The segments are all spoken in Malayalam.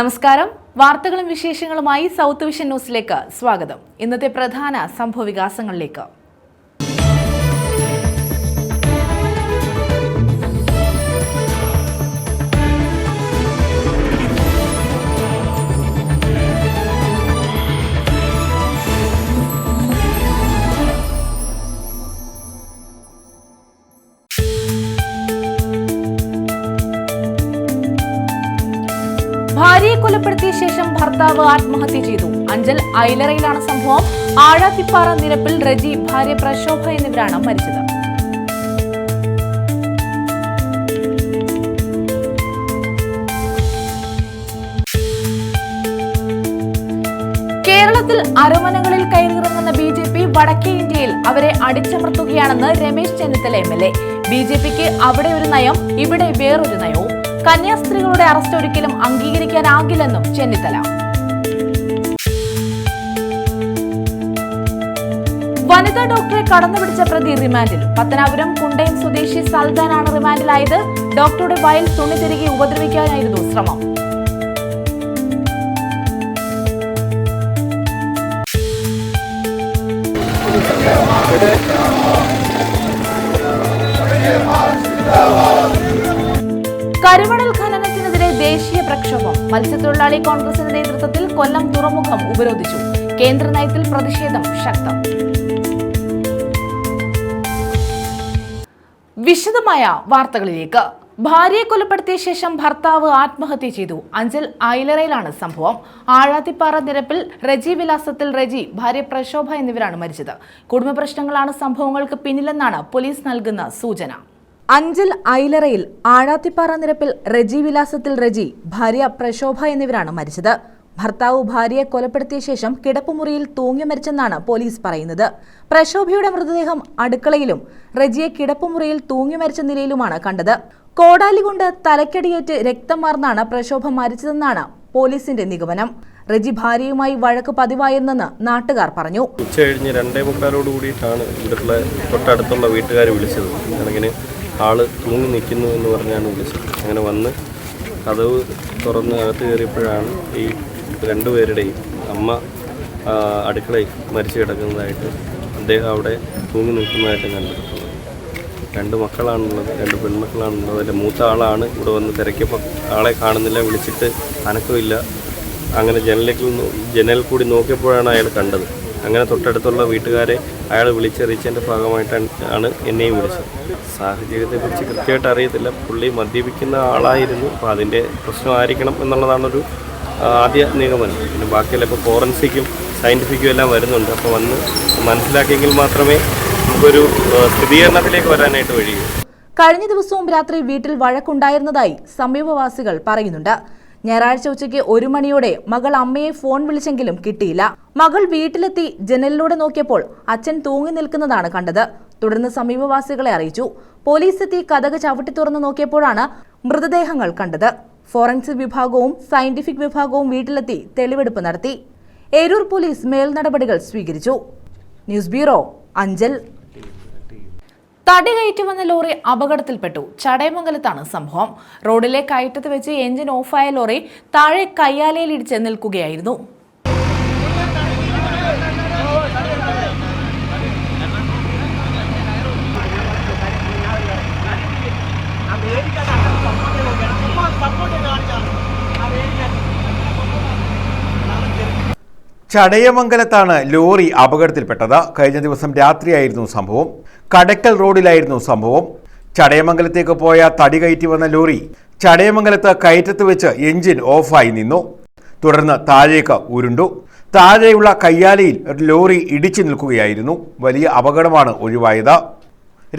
നമസ്കാരം. വാർത്തകളും വിശേഷങ്ങളുമായി സൗത്ത് വിഷൻ ന്യൂസിലേക്ക് സ്വാഗതം. ഇന്നത്തെ പ്രധാന സംഭവവികാസങ്ങളിലേക്ക്. ഭാര്യയെ കൊലപ്പെടുത്തിയ ശേഷം ഭർത്താവ് ആത്മഹത്യ ചെയ്തു. അഞ്ചൽ ഐലറയിലാണ് സംഭവം. ആഴാത്തിപ്പാറ നിരപ്പിൽ റെജി, ഭാര്യ പ്രശോഭ എന്നിവരാണ് മരിച്ചത്. കേരളത്തിൽ അരമനകളിൽ കയറിയിറങ്ങുന്ന BJP വടക്കേ ഇന്ത്യയിൽ അവരെ അടിച്ചമർത്തുകയാണെന്ന് രമേശ് ചെന്നിത്തല MLA. BJPക്ക് അവിടെ ഒരു നയം, ഇവിടെ വേറൊരു നയവും. കന്യാസ്ത്രീകളുടെ അറസ്റ്റ് ഒരിക്കലും അംഗീകരിക്കാനാകില്ലെന്നും ചെന്നിത്തല. വനിതാ ഡോക്ടറെ കടന്നുപിടിച്ച പ്രതി റിമാൻഡിൽ. പത്തനാപുരം കുണ്ടയം സ്വദേശി സൽദാനാണ് റിമാൻഡിലായത്. ഡോക്ടറുടെ വയൽ തുണി തിരികെ ഉപദ്രവിക്കാനായിരുന്നു ശ്രമം. കരിമണൽ ഖനനത്തിനെതിരെ ദേശീയ പ്രക്ഷോഭം. മത്സ്യത്തൊഴിലാളി കോൺഗ്രസിന്റെ നേതൃത്വത്തിൽ കൊല്ലം തുറമുഖം ഉപരോധിച്ചു. കേന്ദ്ര നയത്തിൽ പ്രതിഷേധം ശക്തം. വിശദമായ വാർത്തകളിലേക്ക്. ഭാര്യയെ കൊലപ്പെടുത്തിയ ശേഷം ഭർത്താവ് ആത്മഹത്യ ചെയ്തു. അഞ്ചൽ ഐലറയിലാണ് സംഭവം. ആഴാത്തിപ്പാറ നിരപ്പിൽ റെജി വിലാസത്തിൽ റെജി, ഭാര്യ പ്രശോഭ എന്നിവരാണ് മരിച്ചത്. കുടുംബ പ്രശ്നങ്ങളാണ് സംഭവങ്ങൾക്ക് പിന്നിലെന്നാണ് പോലീസ് നൽകുന്ന സൂചന. അഞ്ചൽ ഐലറയിൽ ആഴാത്തിപ്പാറ നിരപ്പിൽ റെജി വിലാസത്തിൽ റെജി, ഭാര്യ പ്രശോഭ എന്നിവരാണ് മരിച്ചത്. ഭർത്താവ് ഭാര്യയെ കൊലപ്പെടുത്തിയ ശേഷം കിടപ്പുമുറിയിൽ തൂങ്ങി മരിച്ചെന്നാണ് പോലീസ് പറയുന്നത്. പ്രശോഭയുടെ മൃതദേഹം അടുക്കളയിലും റെജിയെ കിടപ്പുമുറിയിൽ തൂങ്ങി മരിച്ച നിലയിലുമാണ് കണ്ടത്. കോടാലി കൊണ്ട് തലക്കടിയേറ്റ് രക്തം വാർന്നാണ് പ്രശോഭ മരിച്ചതെന്നാണ് പോലീസിന്റെ നിഗമനം. റെജി ഭാര്യയുമായി വഴക്ക് പതിവായെന്ന് നാട്ടുകാർ പറഞ്ഞു. ഉച്ചകഴിഞ്ഞ് 2:45 കൂടിയിട്ടാണ് ഇവിടുത്തെ തൊട്ടടുത്തുള്ള വീട്ടുകാർ വിളിച്ചത്. അങ്ങനെ ആള് തൂങ്ങി നിൽക്കുന്നു എന്ന് പറഞ്ഞാണ് വിളിച്ചത്. അങ്ങനെ വന്ന് കതവ് തുറന്ന് അകത്ത് കയറിയപ്പോഴാണ് ഈ രണ്ടുപേരുടെയും അമ്മ അടുക്കളയിൽ മരിച്ചു കിടക്കുന്നതായിട്ട്, അദ്ദേഹം അവിടെ തൂങ്ങി നിൽക്കുന്നതായിട്ട് കണ്ടെടുക്കുന്നത്. 2 മക്കളാണുള്ളത്, 2 പെൺമക്കളാണുള്ളത്. അതിൻ്റെ മൂത്ത ആളാണ് ഇവിടെ വന്ന് തിരക്കിയപ്പോൾ ആളെ കാണുന്നില്ല, വിളിച്ചിട്ട് അനക്കമില്ല. അങ്ങനെ ജനലിൽ കൂടി നോക്കിയപ്പോഴാണ് അയാൾ കണ്ടത്. അങ്ങനെ തൊട്ടടുത്തുള്ള വീട്ടുകാരെ അയാൾ വിളിച്ചറിയിച്ചതിൻ്റെ ഭാഗമായിട്ടാണ് എന്നെയും വിളിച്ചത്. സാഹചര്യത്തെക്കുറിച്ച് കൃത്യമായിട്ട് അറിയത്തില്ല. പുള്ളി മദ്യപിക്കുന്ന ആളായിരുന്നു. അപ്പോൾ അതിൻ്റെ പ്രശ്നമായിരിക്കണം എന്നുള്ളതാണൊരു ആദ്യ നിഗമനം. പിന്നെ ബാക്കിയെല്ലാം ഇപ്പോൾ ഫോറൻസിക്കും സയൻറ്റിഫിക്കും എല്ലാം വരുന്നുണ്ട്. അപ്പോൾ വന്ന് മനസ്സിലാക്കിയെങ്കിൽ മാത്രമേ നമുക്കൊരു സ്ഥിരീകരണത്തിലേക്ക് വരാനായിട്ട് കഴിയൂ. കഴിഞ്ഞ ദിവസവും രാത്രി വീട്ടിൽ വഴക്കുണ്ടായിരുന്നതായി സമീപവാസികൾ പറയുന്നുണ്ട്. ഞായറാഴ്ച ഉച്ചയ്ക്ക് 1 മണിയോടെ മകൾ അമ്മയെ ഫോൺ വിളിച്ചെങ്കിലും കിട്ടിയില്ല. മകൾ വീട്ടിലെത്തി ജനലിലൂടെ നോക്കിയപ്പോൾ അച്ഛൻ തൂങ്ങി നിൽക്കുന്നതാണ് കണ്ടത്. തുടർന്ന് സമീപവാസികളെ അറിയിച്ചു. പോലീസ് എത്തി കതക് ചവിട്ടി തുറന്ന് നോക്കിയപ്പോഴാണ് മൃതദേഹങ്ങൾ കണ്ടത്. ഫോറൻസിക് വിഭാഗവും സയന്റിഫിക് വിഭാഗവും വീട്ടിലെത്തി തെളിവെടുപ്പ് നടത്തി. ഏരൂർ പോലീസ് മേൽനടപടികൾ സ്വീകരിച്ചു. News bureau, Anchal. തടി കയറ്റി വന്ന ലോറി അപകടത്തിൽപ്പെട്ടു. ചടയമംഗലത്താണ് സംഭവം. റോഡിലെ കയറ്റത്ത് വെച്ച് എഞ്ചിൻ ഓഫായ ലോറി താഴെ കയ്യാലയിലിടിച്ച് നിൽക്കുകയായിരുന്നു. ചടയമംഗലത്താണ് ലോറി അപകടത്തിൽപ്പെട്ടത്. കഴിഞ്ഞ ദിവസം രാത്രിയായിരുന്നു സംഭവം. കടക്കൽ റോഡിലായിരുന്നു സംഭവം. ചടയമംഗലത്തേക്ക് പോയ തടി കയറ്റി വന്ന ലോറി ചടയമംഗലത്ത് കയറ്റത്ത് വെച്ച് എഞ്ചിൻ ഓഫായി നിന്നു. തുടർന്ന് താഴേക്ക് ഉരുണ്ടു. താഴെയുള്ള കയ്യാലയിൽ ലോറി ഇടിച്ചു നിൽക്കുകയായിരുന്നു. വലിയ അപകടമാണ് ഒഴിവായത്.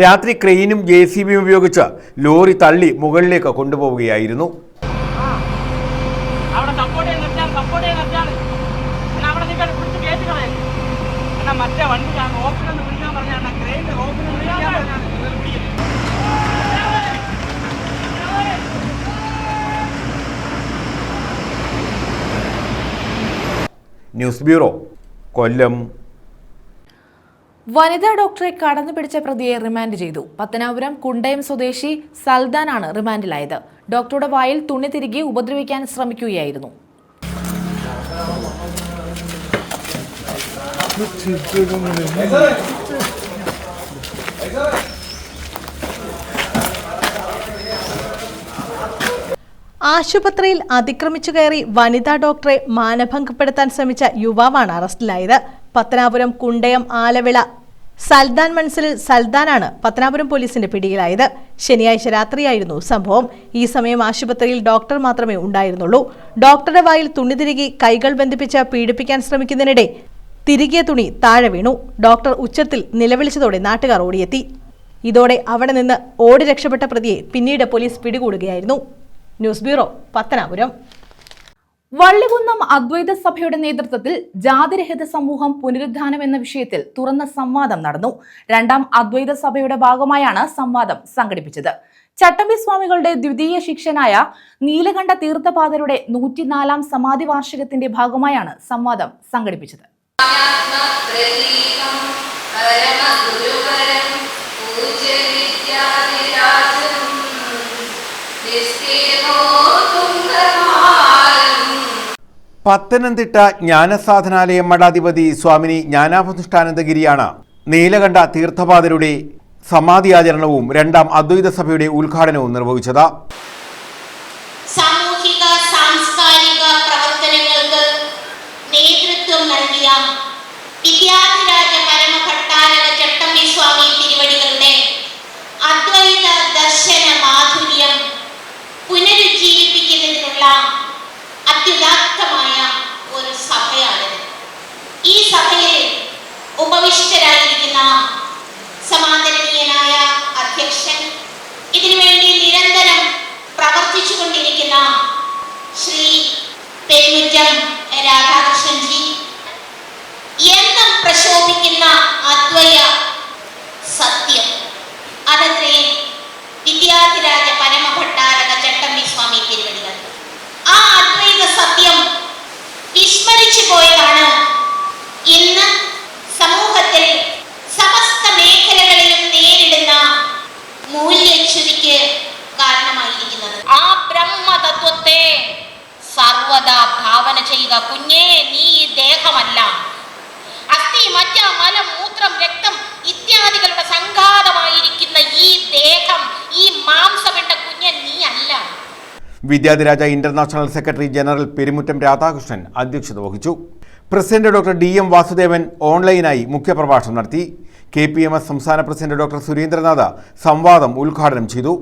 രാത്രി ക്രെയിനും JCBയും ഉപയോഗിച്ച് ലോറി തള്ളി മുകളിലേക്ക് കൊണ്ടുപോവുകയായിരുന്നു. ന്യൂസ് ബ്യൂറോ, കൊല്ലം. വനിതാ ഡോക്ടറെ കടന്നുപിടിച്ച പ്രതിയെ റിമാൻഡ് ചെയ്തു. പത്തനാപുരം കുണ്ടയം സ്വദേശി സൽദാനാണ് റിമാൻഡിലായത്. ഡോക്ടറുടെ വായിൽ തുണി തിരികെ ഉപദ്രവിക്കാൻ ശ്രമിക്കുകയായിരുന്നു. ആശുപത്രിയിൽ അതിക്രമിച്ചു കയറി വനിതാ ഡോക്ടറെ മാനഭംഗപ്പെടുത്താൻ ശ്രമിച്ച യുവാവാണ് അറസ്റ്റിലായത്. പത്തനാപുരം കുണ്ടയം ആലവിള സൽദാൻ മൻസിലിൽ സൽദാനാണ് പത്തനാപുരം പോലീസിന്റെ പിടിയിലായത്. ശനിയാഴ്ച രാത്രിയായിരുന്നു സംഭവം. ഈ സമയം ആശുപത്രിയിൽ ഡോക്ടർ മാത്രമേ ഉണ്ടായിരുന്നുള്ളൂ. ഡോക്ടറുടെ വായിൽ തുണി തിരികെ കൈകൾ ബന്ധിപ്പിച്ച് പീഡിപ്പിക്കാൻ ശ്രമിക്കുന്നതിനിടെ തിരികെ തുണി താഴെ വീണു. ഡോക്ടർ ഉച്ചത്തിൽ നിലവിളിച്ചതോടെ നാട്ടുകാർ ഓടിയെത്തി. ഇതോടെ അവിടെ നിന്ന് ഓടി രക്ഷപ്പെട്ട പ്രതിയെ പിന്നീട് പോലീസ് പിടികൂടുകയായിരുന്നു. News bureau, Pathanapuram. വള്ളികുന്നം അദ്വൈത സഭയുടെ നേതൃത്വത്തിൽ ജാതിരഹിത സമൂഹം പുനരുദ്ധാനം എന്ന വിഷയത്തിൽ തുറന്ന സംവാദം നടന്നു. രണ്ടാം അദ്വൈത സഭയുടെ ഭാഗമായാണ് സംവാദം സംഘടിപ്പിച്ചത്. ചട്ടമ്പി സ്വാമികളുടെ ദ്വിതീയ ശിഷ്യനായ നീലകണ്ഠ തീർത്ഥപാദരുടെ 104ാം സമാധി വാർഷികത്തിന്റെ ഭാഗമായാണ് സംവാദം സംഘടിപ്പിച്ചത്. പത്തനംതിട്ട ജ്ഞാനസാധനാലയം മഠാധിപതി സ്വാമിനി ജ്ഞാനാഭനുഷ്ഠാനന്ദഗിരിയാണ് നീലകണ്ഠ തീർത്ഥപാദരുടെ സമാധിയാചരണവും രണ്ടാം അദ്വൈത സഭയുടെ ഉദ്ഘാടനവും നിർവഹിച്ചത്. സാമൂഹിക സാംസ്കാരിക പ്രവർത്തനങ്ങൾക്ക് നേതൃത്വം നൽകിയ വിദ്യാധിരാജ പരമഭട്ടാരക ചട്ടമ്പി സ്വാമി തിരുവടികളുടെ അദ്വൈത ദർശന മാധുര്യം പുനരുജ്ജീവിപ്പിക്കുന്നതിനുള്ള അത്യുദാത്തമായ ഒരു സഭയാണിത്. ഈ സഭയിൽ ഉപവിഷ്ടരായിരിക്കുന്ന സമാദരണീയനായ അധ്യക്ഷൻ, ഇതിനുവേണ്ടി നിരന്തരം പ്രവർത്തിച്ചു കൊണ്ടിരിക്കുന്ന ശ്രീ പെരുമുറ്റം രാധാകൃഷ്ണൻജി, എന്നും പ്രശോഭിക്കുന്ന അദ്വൈത സത്യം, അതത്രേ വിദ്യാധിരാജ പരമഭട്ടാരക ചട്ടമ്പി സ്വാമി തിരുവടികൾ. ആ അദ്വൈത സത്യം വിസ്മരിച്ചു പോയതാണ് ഇന്ന് സമൂഹത്തിൽ സമസ്ത മേഖലകളിലും നേരിടുന്ന മൂല്യച്യുതിക്ക് കാരണമായിരിക്കുന്നത്. ആ ബ്രഹ്മതത്വത്തെ സർവദാ ഭാവന ചെയ്യുക. കുഞ്ഞേ, നീ ഈ ദേഹമല്ല. അസ്ഥി, മജ്ജ, മലം, മൂത്രം, രക്തം ഇത്യാദികളുടെ സംഘാതമായിരിക്കുന്ന ഈ ദേഹം, ഈ മാംസപിണ്ഡ കുഞ്ഞെ നീ അല്ല. Vidyadhiraja international secretary general Perumuttam Radhakrishnan അധ്യക്ഷത വഹിച്ചു. പ്രസിഡന്റ് ഡോക്ടർ DM വാസുദേവൻ ഓൺലൈനായി മുഖ്യപ്രഭാഷണം നടത്തി. KPMS സംസ്ഥാന പ്രസിഡന്റ് ഡോക്ടർ സുരേന്ദ്രനാഥ് സംവാദം ഉദ്ഘാടനം ചെയ്തു.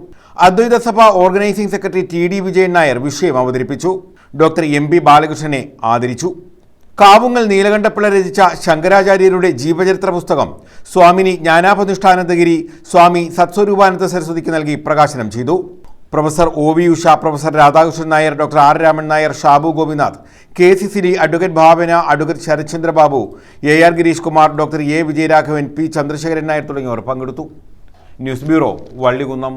അദ്വൈത സഭ organising secretary TD Vijayan Nair വിഷയം അവതരിപ്പിച്ചു. ഡോക്ടർ MB ബാലകൃഷ്ണനെ ആദരിച്ചു. കാവുങ്ങൽ നീലകണ്ഠപിള്ള രചിച്ച ശങ്കരാചാര്യരുടെ ജീവചരിത്ര പുസ്തകം സ്വാമിനി ജ്ഞാനാഭനുഷ്ഠാനന്ദഗിരി സ്വാമി സത്സ്വരൂപാനന്ദ സരസ്വതിക്ക് നൽകി പ്രകാശനം ചെയ്തു. Professor OV Usha, professor Radhakrishnan Nair, doctor R Raman Nair, Shabu Gopinath, KCCD, advocate Bhavana, advocate Sarathchandra Babu, AR Girish Kumar, doctor A Vijayaraghavan, P Chandrasekharan Nair തുടങ്ങിയവർ പങ്കെടുത്തു. News bureau, Vallikunnam.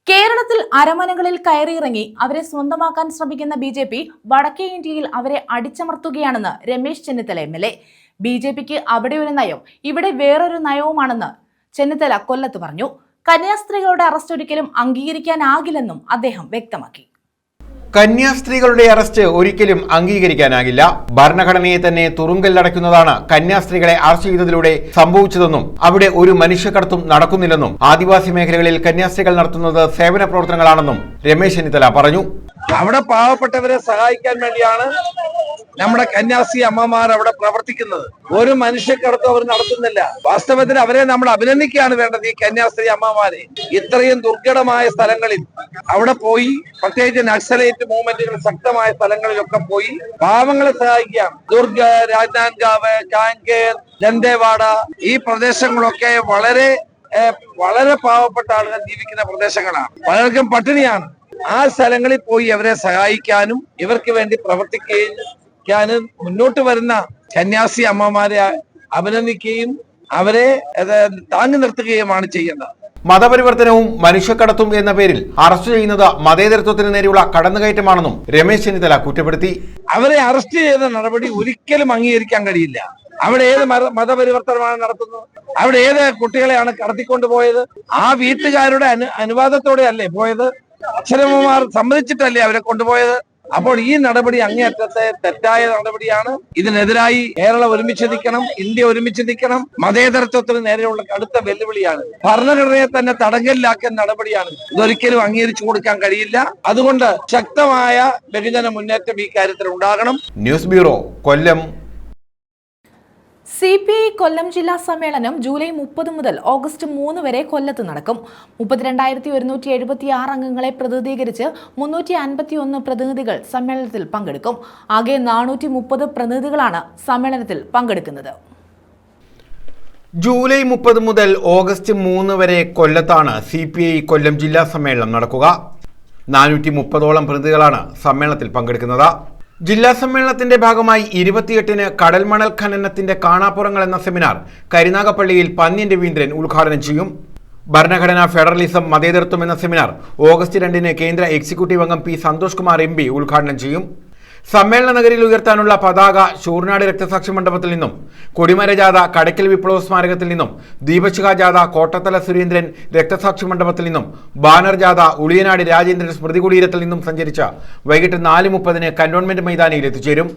കേരളത്തിൽ അരമനകളിൽ കയറിയിറങ്ങി അവരെ സ്വന്തമാക്കാൻ ശ്രമിക്കുന്ന BJP വടക്കേ ഇന്ത്യയിൽ അവരെ അടിച്ചമർത്തുകയാണെന്ന് രമേശ് ചെന്നിത്തല MLA. BJPക്ക് അവിടെ ഒരു നയം, ഇവിടെ വേറൊരു നയവുമാണെന്ന് ചെന്നിത്തല കൊല്ലത്ത് പറഞ്ഞു. കന്യാസ്ത്രീകളുടെ അറസ്റ്റ് ഒരിക്കലും അംഗീകരിക്കാനാകില്ലെന്നും അദ്ദേഹം വ്യക്തമാക്കി. കന്യാസ്ത്രീകളുടെ അറസ്റ്റ് ഒരിക്കലും അംഗീകരിക്കാനാകില്ല. ഭരണഘടനയെ തന്നെ തുറുങ്കലിലടയ്ക്കുന്നതാണ് കന്യാസ്ത്രീകളെ അറസ്റ്റ് ചെയ്തതിലൂടെ സംഭവിച്ചതെന്നും അവിടെ ഒരു മനുഷ്യക്കടത്തും നടക്കുന്നില്ലെന്നും ആദിവാസി മേഖലകളിൽ കന്യാസ്ത്രീകൾ നടത്തുന്നത് സേവന പ്രവർത്തനങ്ങളാണെന്നും രമേശ് ചെന്നിത്തല പറഞ്ഞു. അവിടെ പാവപ്പെട്ടവരെ സഹായിക്കാൻ വേണ്ടിയാണ് നമ്മുടെ കന്യാസ്ത്രീ അമ്മമാർ അവിടെ പ്രവർത്തിക്കുന്നത്. ഒരു മനുഷ്യക്കടത്തും അവർ നടത്തുന്നില്ല. വാസ്തവത്തിൽ അവരെ നമ്മൾ അഭിനന്ദിക്കുകയാണ് വേണ്ടത്. ഈ കന്യാസ്ത്രീ അമ്മമാരെ ഇത്രയും ദുർഘടമായ സ്ഥലങ്ങളിൽ അവിടെ പോയി, പ്രത്യേകിച്ച് നക്സലേറ്റ് മൂവ്മെന്റുകൾ ശക്തമായ സ്ഥലങ്ങളിലൊക്കെ പോയി പാവങ്ങളെ സഹായിക്കാം. ദുർഗ, രാജനാൻഗാവ്, കാങ്കേർ, ദന്തേവാഡ ഈ പ്രദേശങ്ങളൊക്കെ വളരെ പാവപ്പെട്ട ആളുകൾ ജീവിക്കുന്ന പ്രദേശങ്ങളാണ്. പലർക്കും പട്ടിണിയാണ്. ആ സ്ഥലങ്ങളിൽ പോയി അവരെ സഹായിക്കാനും ഇവർക്ക് വേണ്ടി പ്രവർത്തിക്കാനും മുന്നോട്ട് വരുന്ന കന്യാസ്ത്രീ അമ്മമാരെ അഭിനന്ദിക്കുകയും അവരെ താങ്ങി നിർത്തുകയുമാണ് ചെയ്യേണ്ടത്. മതപരിവർത്തനവും മനുഷ്യക്കടത്തും എന്ന പേരിൽ അറസ്റ്റ് ചെയ്യുന്നത് മതേതരത്വത്തിന് നേരെയുള്ള കടന്നുകയറ്റമാണെന്നും രമേശ് ചെന്നിത്തല കുറ്റപ്പെടുത്തി. അവരെ അറസ്റ്റ് ചെയ്ത നടപടി ഒരിക്കലും അംഗീകരിക്കാൻ കഴിയില്ല. അവിടെ ഏത് മതപരിവർത്തനമാണ് നടത്തുന്നത്? അവിടെ ഏത് കുട്ടികളെയാണ് കടത്തിക്കൊണ്ടുപോയത്? ആ വീട്ടുകാരുടെ അനുവാദത്തോടെ അല്ലേ പോയത്? അച്ഛനമ്മമാർ സമ്മതിച്ചിട്ടല്ലേ അവരെ കൊണ്ടുപോയത്? അപ്പോൾ ഈ നടപടി അങ്ങേയറ്റത്തെ തെറ്റായ നടപടിയാണ്. ഇതിനെതിരായി കേരളം ഒരുമിച്ച് നിൽക്കണം, ഇന്ത്യ ഒരുമിച്ച് നിൽക്കണം. മതേതരത്വത്തിന് നേരെയുള്ള കടുത്ത വെല്ലുവിളിയാണ്. ഭരണഘടനയെ തന്നെ തടങ്കലിലാക്കുന്ന നടപടിയാണ്. ഇതൊരിക്കലും അംഗീകരിച്ചു കൊടുക്കാൻ കഴിയില്ല. അതുകൊണ്ട് ശക്തമായ ബഹുജന മുന്നേറ്റം ഈ കാര്യത്തിൽ ഉണ്ടാകണം. ന്യൂസ് ബ്യൂറോ, കൊല്ലം. CPI കൊല്ലം ജില്ലാ സമ്മേളനം ജൂലൈ 30 മുതൽ ഓഗസ്റ്റ് 3 വരെ കൊല്ലത്ത് നടക്കും. 32,176 അംഗങ്ങളെ പ്രതിനിധീകരിച്ച് 351 പ്രതിനിധികൾ സമ്മേളനത്തിൽ പങ്കെടുക്കും. ആകെ 430 പ്രതിനിധികളാണ് സമ്മേളനത്തിൽ പങ്കെടുക്കുന്നത്. ജൂലൈ 30 മുതൽ ഓഗസ്റ്റ് 3 വരെ കൊല്ലത്താണ് CPI കൊല്ലം ജില്ലാ സമ്മേളനം നടക്കുക. 430ഓളം പ്രതിനിധികളാണ് സമ്മേളനത്തിൽ പങ്കെടുക്കുന്നത്. ജില്ലാ സമ്മേളനത്തിന്റെ ഭാഗമായി 28-ന് കടൽമണൽ ഖനനത്തിന്റെ കാണാപ്പുറങ്ങൾ എന്ന സെമിനാർ കരുനാഗപ്പള്ളിയിൽ പന്ന്യൻ രവീന്ദ്രൻ ഉദ്ഘാടനം ചെയ്യും. ഭരണഘടന, ഫെഡറലിസം, മതേതരത്വം എന്ന സെമിനാർ ഓഗസ്റ്റ് 2-ന് കേന്ദ്ര എക്സിക്യൂട്ടീവ് അംഗം P. സന്തോഷ് കുമാർ MP ഉദ്ഘാടനം ചെയ്യും. സമ്മേളന നഗരിയിൽ ഉയർത്താനുള്ള പതാക ശൂർനാട് രക്തസാക്ഷി മണ്ഡപത്തിൽ നിന്നും, കൊടിമര ജാഥ കടയ്ക്കൽ വിപ്ലവ സ്മാരകത്തിൽ നിന്നും, ദീപശിഖ ജാഥ കോട്ടത്തല സുരേന്ദ്രൻ രക്തസാക്ഷി മണ്ഡപത്തിൽ നിന്നും, ബാനർ ജാഥ ഉളിയനാട് രാജേന്ദ്രൻ സ്മൃതി കുടീരത്തിൽ നിന്നും സഞ്ചരിച്ച വൈകിട്ട് 4:30-ന് കന്റോൺമെന്റ് മൈതാനിയിൽ എത്തിച്ചേരും.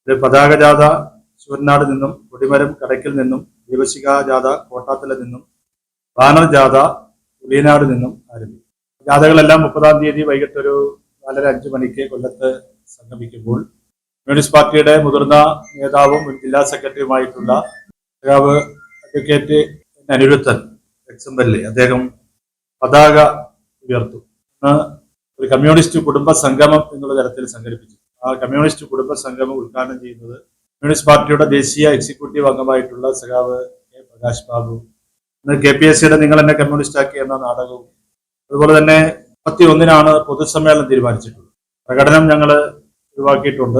പതാക ജാഥ ശൂർനാട് നിന്നും, കൊടിമരം കടയ്ക്കൽ നിന്നും, ദീപശിഖ ജാഥ കോട്ടാത്തല നിന്നും, ബാനർ ജാഥ ഉളിയനാട് നിന്നും ആരംഭിക്കും. ജാഥകളെല്ലാം 30-ാം തീയതി വൈകിട്ട് ഒരു 4:05 മണിക്ക് കൊല്ലത്ത് സംഗമിക്കുമ്പോൾ കമ്മ്യൂണിസ്റ്റ് പാർട്ടിയുടെ മുതിർന്ന നേതാവും ജില്ലാ സെക്രട്ടറിയുമായിട്ടുള്ള അഡ്വക്കേറ്റ് അനിരുദ്ധൻ എക്സംബല്ലി അദ്ദേഹം പതാക ഉയർത്തും. ഒരു കമ്മ്യൂണിസ്റ്റ് കുടുംബ സംഗമം എന്നുള്ള തരത്തിൽ സംഘടിപ്പിച്ചു. ആ കമ്മ്യൂണിസ്റ്റ് കുടുംബ സംഗമം ഉദ്ഘാടനം ചെയ്യുന്നത് കമ്മ്യൂണിസ്റ്റ് പാർട്ടിയുടെ ദേശീയ എക്സിക്യൂട്ടീവ് അംഗമായിട്ടുള്ള സഖാവ് K. പ്രകാശ് ബാബു, KPSCയുടെ നിങ്ങൾ എന്നെ കമ്മ്യൂണിസ്റ്റ് ആക്കി എന്ന നാടകവും, അതുപോലെ തന്നെ 31-നാണ് പൊതുസമ്മേളനം തീരുമാനിച്ചിട്ടുള്ളത്. പ്രകടനം ഞങ്ങൾ ഒഴിവാക്കിയിട്ടുണ്ട്.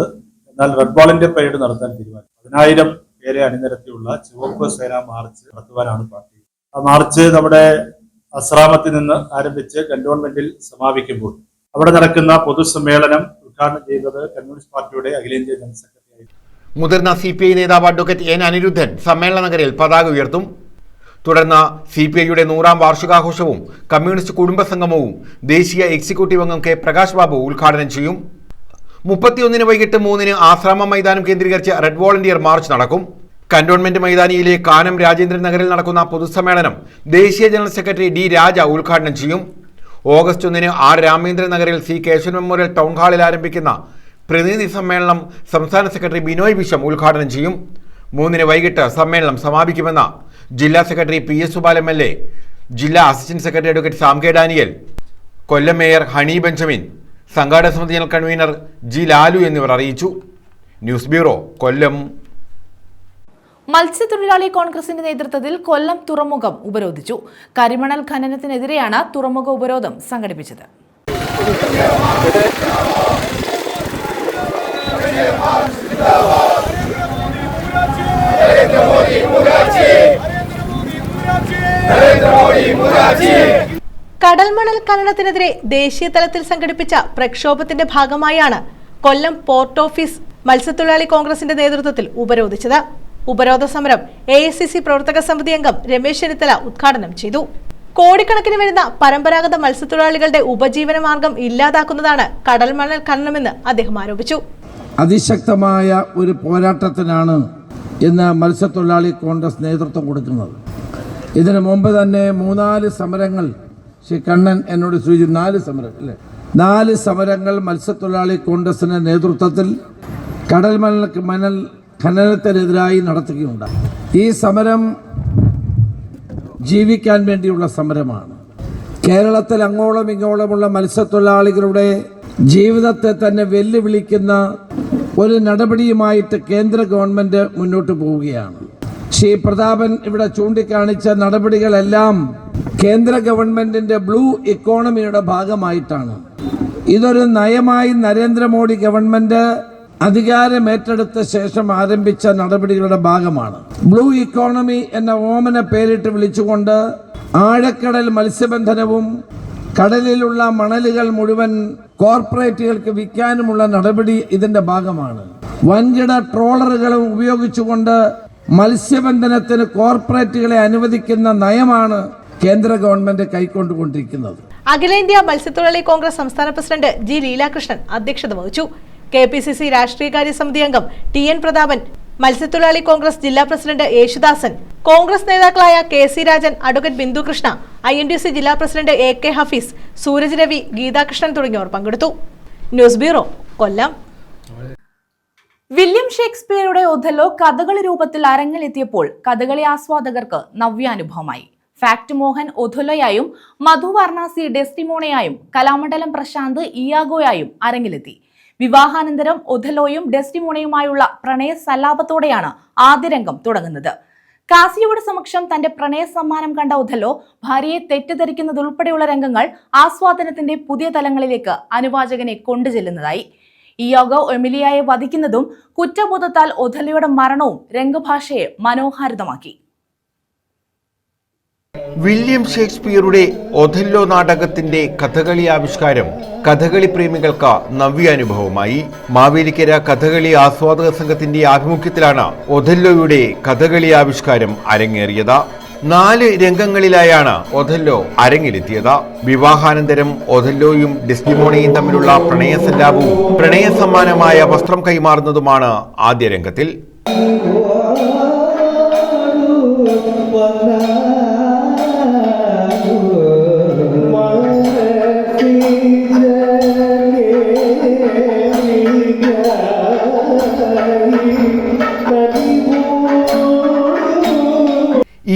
എന്നാൽ റെഡ് ബോളിന്റെ പരേഡ് നടത്താൻ തീരുമാനിച്ചു. 10,000 പേരെ അണിനിരത്തിയുള്ള ചുവപ്പ് സേന മാർച്ച് നടത്തുവാനാണ് പാർട്ടി. ആ മാർച്ച് നമ്മുടെ അസ്രാമത്തിൽ നിന്ന് ആരംഭിച്ച് കന്റോൺമെന്റിൽ സമാപിക്കുമ്പോൾ അവിടെ നടക്കുന്ന പൊതുസമ്മേളനം ഉദ്ഘാടനം ചെയ്യുന്നത് കമ്മ്യൂണിസ്റ്റ് പാർട്ടിയുടെ അഖിലേന്ത്യാ ജനറൽ സെക്രട്ടറി മുതിർന്ന CPI നേതാവ് അഡ്വക്കേറ്റ് N. അനിരുദ്ധൻ സമ്മേളന നഗരിയിൽ പതാക ഉയർത്തും. തുടർന്ന് CPIയുടെ 100-ാം വാർഷികാഘോഷവും കമ്മ്യൂണിസ്റ്റ് കുടുംബ സംഗമവും ദേശീയ എക്സിക്യൂട്ടീവ് അംഗം K. പ്രകാശ് ബാബു ഉദ്ഘാടനം ചെയ്യും. 31-ന് വൈകിട്ട് 3-ന് ആശ്രാമ മൈതാനം കേന്ദ്രീകരിച്ച് റെഡ് വോളണ്ടിയർ മാർച്ച് നടക്കും. കന്റോൺമെന്റ് മൈതാനിയിലെ കാനം രാജേന്ദ്രൻ നഗറിൽ നടക്കുന്ന പൊതുസമ്മേളനം ദേശീയ ജനറൽ സെക്രട്ടറി D. രാജ ഉദ്ഘാടനം ചെയ്യും. August 1-ന് R. രാമേന്ദ്രൻ നഗറിൽ C. കേശവൻ മെമ്മോറിയൽ ടൗൺ ഹാളിൽ ആരംഭിക്കുന്ന പ്രതിനിധി സമ്മേളനം സംസ്ഥാന സെക്രട്ടറി ബിനോയ് വിശ്വം ഉദ്ഘാടനം ചെയ്യും. 3-ന് വൈകിട്ട് സമ്മേളനം സമാപിക്കുമെന്ന് ജില്ലാ സെക്രട്ടറി PS സുബാൽ MLA, ജില്ലാ assistant secretary advocate Sam K. Daniel, Kollam mayor Honey Benjamin, സംഘാടക സമിതി ജനറൽ കൺവീനർ G. ലാലു എന്നിവർ അറിയിച്ചു. News bureau, Kollam. മത്സ്യത്തൊഴിലാളി കോൺഗ്രസിന്റെ നേതൃത്വത്തിൽ കൊല്ലം തുറമുഖം ഉപരോധിച്ചു. കരിമണൽ ഖനനത്തിനെതിരെയാണ് തുറമുഖ ഉപരോധം സംഘടിപ്പിച്ചത്. കടൽമണൽ ഖനനത്തിനെതിരെ ദേശീയ തലത്തിൽ സംഘടിപ്പിച്ച പ്രക്ഷോഭത്തിന്റെ ഭാഗമായാണ് കൊല്ലം പോർട്ട് ഓഫീസ് മത്സ്യത്തൊഴിലാളി കോൺഗ്രസിന്റെ നേതൃത്വത്തിൽ ഉപരോധിച്ചത്. ഉപരോധ സമരം AICC പ്രവർത്തക സമിതി അംഗം രമേശ് ചെന്നിത്തല ഉദ്ഘാടനം ചെയ്തു. കോടിക്കണക്കിന് വരുന്ന പരമ്പരാഗത മത്സ്യത്തൊഴിലാളികളുടെ ഉപജീവന മാർഗം ഇല്ലാതാക്കുന്നതാണ് കടൽമണൽ ഖനനമെന്ന് അദ്ദേഹം ആരോപിച്ചു. അതിശക്തമായ ഒരു പോരാട്ടത്തിനാണ് ഇന്ന് മത്സ്യത്തൊഴിലാളി കോൺഗ്രസ് നേതൃത്വം കൊടുക്കുന്നത്. ഇതിനു മുമ്പ് തന്നെ 3-4 സമരങ്ങൾ ശ്രീ കണ്ണൻ എന്നോട് സൂചിപ്പിച്ചു. 4 സമരം അല്ലേ? 4 സമരങ്ങൾ മത്സ്യത്തൊഴിലാളി കോൺഗ്രസിന്റെ നേതൃത്വത്തിൽ കടൽമണൽ ഖനനത്തിനെതിരായി നടത്തുകയുണ്ടായി. ഈ സമരം ജീവിക്കാൻ വേണ്ടിയുള്ള സമരമാണ്. കേരളത്തിൽ അങ്ങോളം ഇങ്ങോളമുള്ള മത്സ്യത്തൊഴിലാളികളുടെ ജീവിതത്തെ തന്നെ വെല്ലുവിളിക്കുന്ന ഒരു നടപടിയുമായിട്ട് കേന്ദ്ര ഗവൺമെന്റ് മുന്നോട്ട് പോവുകയാണ്. ശ്രീ പ്രതാപൻ ഇവിടെ ചൂണ്ടിക്കാണിച്ച നടപടികളെല്ലാം കേന്ദ്ര ഗവൺമെന്റിന്റെ ബ്ലൂ ഇക്കോണമിയുടെ ഭാഗമായിട്ടാണ്. ഇതൊരു നയമായി നരേന്ദ്രമോദി ഗവൺമെന്റ് അധികാരമേറ്റെടുത്ത ശേഷം ആരംഭിച്ച നടപടികളുടെ ഭാഗമാണ്. ബ്ലൂ ഇക്കോണമി എന്ന ഓമന പേരിട്ട് വിളിച്ചുകൊണ്ട് ആഴക്കടൽ മത്സ്യബന്ധനവും കടലിലുള്ള മണലുകൾ മുഴുവൻ കോർപ്പറേറ്റുകൾക്ക് വിൽക്കാനുമുള്ള നടപടി ഇതിന്റെ ഭാഗമാണ്. വൻകിട ട്രോളറുകളും ഉപയോഗിച്ചുകൊണ്ട് മത്സ്യബന്ധനത്തിന് കോർപ്പറേറ്റുകളെ അനുവദിക്കുന്ന നയമാണ് കേന്ദ്ര ഗവൺമെന്റ് കൈക്കൊണ്ടുകൊണ്ടിരിക്കുന്നത്. അഖിലേന്ത്യാ മത്സ്യത്തൊഴിലാളി കോൺഗ്രസ് സംസ്ഥാന പ്രസിഡന്റ് ജി ലീലാകൃഷ്ണൻ അധ്യക്ഷത വഹിച്ചു. KPCC രാഷ്ട്രീയകാര്യ സമിതി അംഗം TN പ്രതാപൻ, മത്സ്യത്തൊഴിലാളി കോൺഗ്രസ് ജില്ലാ പ്രസിഡന്റ് യേശുദാസൻ, കോൺഗ്രസ് നേതാക്കളായ KC Rajan, advocate Bindu Krishna, INTUC ജില്ലാ പ്രസിഡന്റ് AK ഹഫീസ്, സൂരജ് രവി, ഗീതാകൃഷ്ണൻ തുടങ്ങിയവർ പങ്കെടുത്തു. ന്യൂസ് ബ്യൂറോ, കൊല്ലം. വില്യം ഷേക്സ്പിയറുടെ ഒഥല്ലോ കഥകളി രൂപത്തിൽ അരങ്ങിലെത്തിയപ്പോൾ കഥകളി ആസ്വാദകർക്ക് നവ്യാനുഭവമായി. ഫാക്ട് മോഹൻ ഒഥല്ലോയായും മധു വാരണാസി ഡെസ്റ്റിമോണയായും കലാമണ്ഡലം പ്രശാന്ത് ഇയാഗോയായും അരങ്ങിലെത്തി. വിവാഹാനന്തരം ഒഥല്ലോയും ഡെസ്റ്റിമോണയുമായുള്ള പ്രണയ സല്ലാപത്തോടെയാണ് ആദ്യ രംഗം തുടങ്ങുന്നത്. കാസിയോട് സമക്ഷം തന്റെ പ്രണയ സമ്മാനം കണ്ട ഒഥല്ലോ ഭാര്യയെ തെറ്റിദ്ധരിക്കുന്നതുൾപ്പെടെയുള്ള രംഗങ്ങൾ ആസ്വാദനത്തിന്റെ പുതിയ തലങ്ങളിലേക്ക് അനുവാചകനെ കൊണ്ടുചെല്ലുന്നതായി. ഇയാഗോ എമിലിയയെ വധിക്കുന്നതും കുറ്റബോധത്താൽ ഒഥല്ലോയുടെ മരണവും രംഗഭാഷയെ മനോഹാരിതമാക്കി. വില്യം ഷേക്സ്പിയറുടെ ഒഥല്ലോ നാടകത്തിന്റെ കഥകളി ആവിഷ്കാരം കഥകളി പ്രേമികൾക്ക് നവ്യാനുഭവമായി. മാവേലിക്കര കഥകളി ആസ്വാദക സംഘത്തിന്റെ ആഭിമുഖ്യത്തിലാണ് ഒഥല്ലോയുടെ കഥകളി ആവിഷ്കാരം അരങ്ങേറിയത്. 4 രംഗങ്ങളിലായാണ് ഒഥല്ലോ അരങ്ങിലെത്തിയത്. വിവാഹാനന്തരം ഒഥല്ലോയും ഡെസ്റ്റിമോണയും തമ്മിലുള്ള പ്രണയസല്ലാപവും പ്രണയസമ്മാനമായ വസ്ത്രം കൈമാറുന്നതുമാണ് ആദ്യ രംഗത്തിൽ.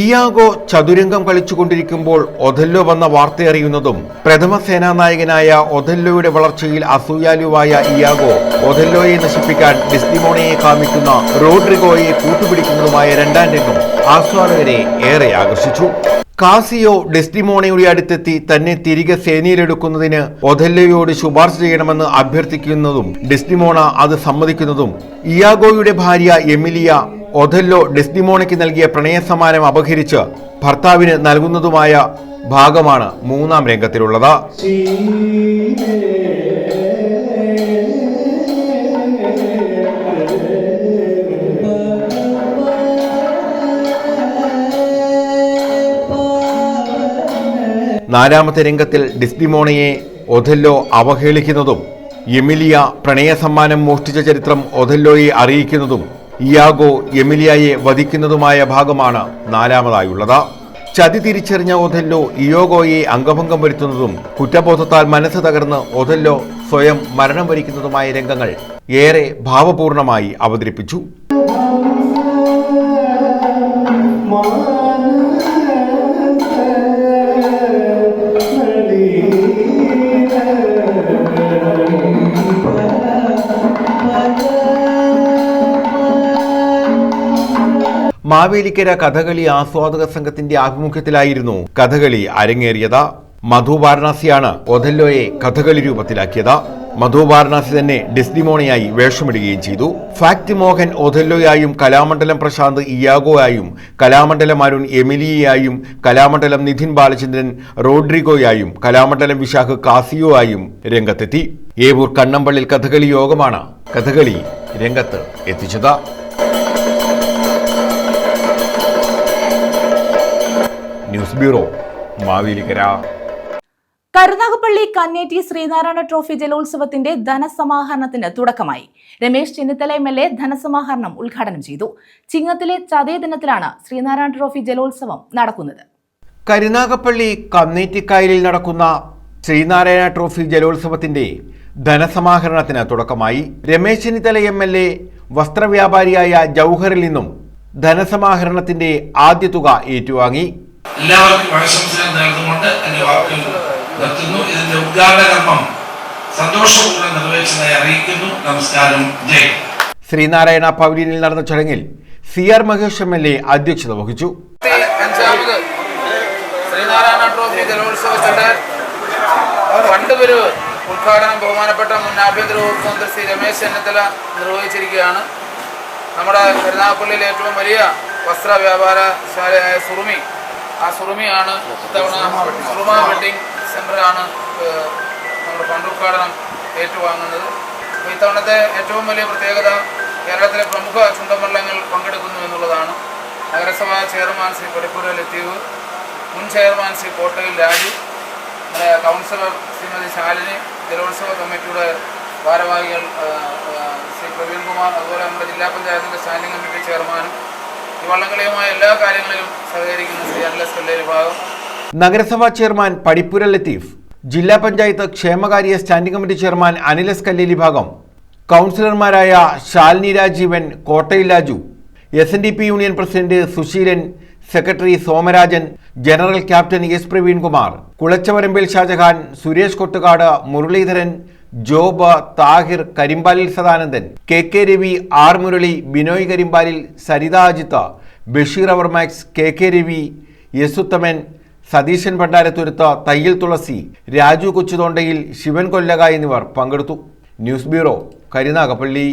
ഇയാഗോ ചതുരംഗം കളിച്ചുകൊണ്ടിരിക്കുമ്പോൾ ഒഥല്ലോ വന്ന വാർത്തയറിയുന്നതും പ്രഥമ സേനാനായകനായ ഒഥല്ലോയുടെ വളർച്ചയിൽ അസൂയാലുവായ ഇയാഗോ ഒഥല്ലോയെ നശിപ്പിക്കാൻ ഡെസ്റ്റിമോണയെ കാമിക്കുന്ന റോഡ്രിഗോയെ കൂട്ടുപിടിക്കുന്നതുമായ രണ്ടാം രംഗം ആസ്വാദകരെ ഏറെ ആകർഷിച്ചു. കാസിയോ ഡെസ്റ്റിമോണയുടെ അടുത്തെത്തി തന്നെ തിരികെ സേനയിലെടുക്കുന്നതിന് ഒഥല്ലോയോട് ശുപാർശ ചെയ്യണമെന്ന് അഭ്യർത്ഥിക്കുന്നതും ഡെസ്റ്റിമോണ അത് സമ്മതിക്കുന്നതും ഇയാഗോയുടെ ഭാര്യ എമിലിയ ഒഥല്ലോ ഡെസ്റ്റിമോണയ്ക്ക് നൽകിയ പ്രണയസമ്മാനം അപഹരിച്ച് ഭർത്താവിന് നൽകുന്നതുമായ ഭാഗമാണ് 3-ാം രംഗത്തിലുള്ളത്. നാലാമത്തെ രംഗത്തിൽ ഡെസ്റ്റിമോണയെ ഒഥല്ലോ അവഹേളിക്കുന്നതും എമിലിയ പ്രണയസമ്മാനം മോഷ്ടിച്ച ചരിത്രം ഒഥല്ലോയെ അറിയിക്കുന്നതും ഇയാഗോ എമിലിയയെ വധിക്കുന്നതുമായ ഭാഗമാണ് 4-ാമതായുള്ളത്. ചതി തിരിച്ചറിഞ്ഞ ഒഥല്ലോ ഇയാഗോയെ അംഗഭംഗം വരുത്തുന്നതും കുറ്റബോധത്താൽ മനസ്സ് തകർന്ന് ഒഥല്ലോ സ്വയം മരണം വരിക്കുന്നതുമായ രംഗങ്ങൾ ഏറെ ഭാവപൂർണമായി അവതരിപ്പിച്ചു. മാവേലിക്കര കഥകളി ആസ്വാദക സംഘത്തിന്റെ ആഭിമുഖ്യത്തിലായിരുന്നു കഥകളി അരങ്ങേറിയത്. മധു വാരണാസിയാണ് ഒഥല്ലോയെ കഥകളി രൂപത്തിലാക്കിയത്. മധു വാരണാസി തന്നെ ഡെസ്റ്റിമോണയായി വേഷമിടുകയും ചെയ്തു. ഫാക്ട് മോഹൻ ഒഥല്ലോയായും കലാമണ്ഡലം പ്രശാന്ത് ഇയാഗോയായും കലാമണ്ഡലം അരുൺ എമിലിയയായും കലാമണ്ഡലം നിധിൻ ബാലചന്ദ്രൻ റോഡ്രിഗോയായും കലാമണ്ഡലം വിശാഖ് കാസിയോയായും രംഗത്തെത്തി. ഏവൂർ കണ്ണമ്പള്ളിൽ കഥകളി യോഗമാണ് കഥകളി രംഗത്ത് എത്തിച്ചത്. News bureau, Mavelikkara. Karunagappally Kanneti Sreenarayana trophy ജലോത്സവത്തിന്റെ ധനസമാഹരണത്തിന് തുടക്കമായി. രമേശ് ചെന്നിത്തല MLA ധനസമാഹരണം ഉദ്ഘാടനം ചെയ്തു. ചിങ്ങത്തിലെ ചതയ ദിനത്തിലാണ് ശ്രീനാരായണ ട്രോഫി ജലോത്സവം നടക്കുന്നത്. കരുനാഗപ്പള്ളി കന്നേറ്റിക്കായലിൽ നടക്കുന്ന ശ്രീനാരായണ ട്രോഫി ജലോത്സവത്തിന്റെ ധനസമാഹരണത്തിന് തുടക്കമായി. രമേശ് ചെന്നിത്തല MLA വസ്ത്രവ്യാപാരിയായ ജൌഹറിൽ നിന്നും ധനസമാഹരണത്തിന്റെ ആദ്യ തുക ഏറ്റുവാങ്ങി. എല്ലാവർക്കും ആശംസകൾ നേർന്നുകൊണ്ട് എന്റെ വാക്കുകൾ നിർത്തുന്നു. ഇതിന്റെ ഉദ്ഘാടന കർമ്മം സന്തോഷപൂർവ്വം നിർവഹിച്ചതായി അറിയിക്കുന്നു. നമസ്കാരം. ജയ്. ശ്രീനാരായണ പവലിയനിൽ നടന്ന ചടങ്ങിൽ CR മഹേഷ് MLA അധ്യക്ഷത വഹിച്ചു. ശ്രീനാരായണ ട്രോഫി ജലോത്സവത്തിന്റെ കണ്ടുവരവ് ഉദ്ഘാടനം ബഹുമാനപ്പെട്ട മുൻ ആഭ്യന്തര വകുപ്പ് മന്ത്രി ശ്രീ രമേശ് ചെന്നിത്തല നിർവഹിച്ചിരിക്കുകയാണ്. നമ്മുടെ കരുനാഗപ്പള്ളിയിലെ ഏറ്റവും വലിയ വസ്ത്ര വ്യാപാരശാലയായ സുറുമി, ആ സുറുമിയാണ് ഇത്തവണ സുറുമ വെഡിങ് സെൻ്ററാണ് നമ്മുടെ ഫണ്ടുദ്ഘാടനം ഏറ്റുവാങ്ങുന്നത്. ഇത്തവണത്തെ ഏറ്റവും വലിയ പ്രത്യേകത കേരളത്തിലെ പ്രമുഖ ചുണ്ടൻവള്ളങ്ങൾ പങ്കെടുക്കുന്നു എന്നുള്ളതാണ്. നഗരസഭാ ചെയർമാൻ ശ്രീ പടിപ്പുര ലത്തീഫ്, മുൻ ചെയർമാൻ ശ്രീ കോട്ടയിൽ രാജു, നമ്മുടെ കൗൺസിലർ ശ്രീമതി ശാലിനി, ജലോത്സവ കമ്മിറ്റിയുടെ ഭാരവാഹികൾ ശ്രീ പ്രവീൺകുമാർ, അതുപോലെ നമ്മുടെ ജില്ലാ പഞ്ചായത്തിൻ്റെ സ്റ്റാൻഡിംഗ് കമ്മിറ്റി ചെയർമാനും ഈ വള്ളംകളിയുമായ എല്ലാ കാര്യങ്ങളിലും സഹകരിക്കുന്ന ശ്രീ അനിലസ് കല്ലേരി ഭാഗം, നഗരസഭാ ചെയർമാൻ പടിപ്പുര ലത്തീഫ്, ജില്ലാ പഞ്ചായത്ത് ക്ഷേമകാര്യ standing committee chairman Anilas Kalleri ഭാഗം, കൗൺസിലർമാരായ Shalini Rajeevan, Kottayil Raju, SNDP union president Susheelan, secretary Somarajan, general captain S Praveenkumar, Kulachavarambil Shajahan, Suresh Kottukad, Muraleedharan, Job, Thahir, Karimpalil Sadanandan, KK Ravi, R Murali, Binoy Karimpalil, Saritha Ajith, Basheer അവർമാക്സ്, KK രവി, യസുത്തമൻ, സതീശൻ ഭണ്ഡാരത്തുരുത്ത്, തയ്യൽ തുളസി, രാജു കൊച്ചുതൊണ്ടയിൽ, ശിവൻ കൊല്ലക എന്നിവർ പങ്കെടുത്തു. News bureau, Karunagappally.